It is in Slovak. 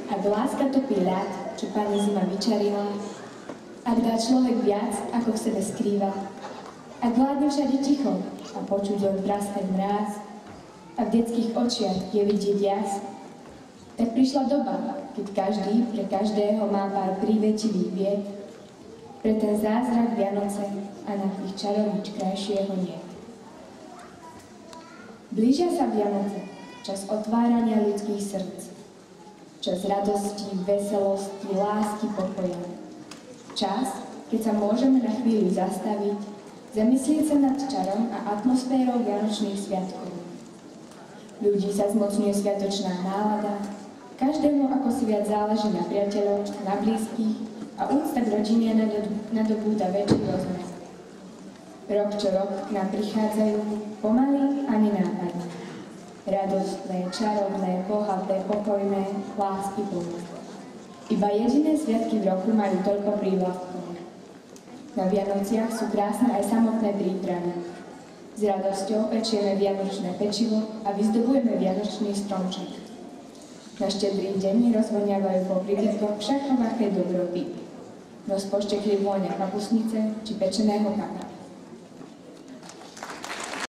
Ak láska topí ľad, čo pani zima vyčarila, ak dá človek viac, ako v sebe skrýva, ak vládne všade ticho a počuť len praskať mráz, a v detských očiach je vidieť jas, tak prišla doba, keď každý pre každého má pár prívetivých vied, pre ten zázrak Vianoce a na tých čarovnič krajšieho nie. Blížia sa Vianoce, čas otvárania ľudských srdc, čas radosti, veselosti, lásky, pokoja. Čas, keď sa môžeme na chvíľu zastaviť, zamyslieť sa nad čarom a atmosférou vianočných sviatkov. Ľudí sa zmocňuje sviatočná nálada, každému ako si viac záleží na priateľoch, na blízkych a úcta k rodine nadobúda väčší rozmer. Rok čo rok k nám prichádzajú pomaly a nenápadne. Radostné, čarovné, bohaté, pokojné, lásky plné. Iba jediné sviatky v roku majú toľko prívlastkov. Na Vianociach sú krásne aj samotné prípravy. S radosťou pečieme vianočné pečivo a vyzdobujeme vianočný stromček. Na Štedrý deň rozvoniavajú po príbytkoch všakovaké dobroty. No z poštekli vôňa kapusnice či pečeného kaka.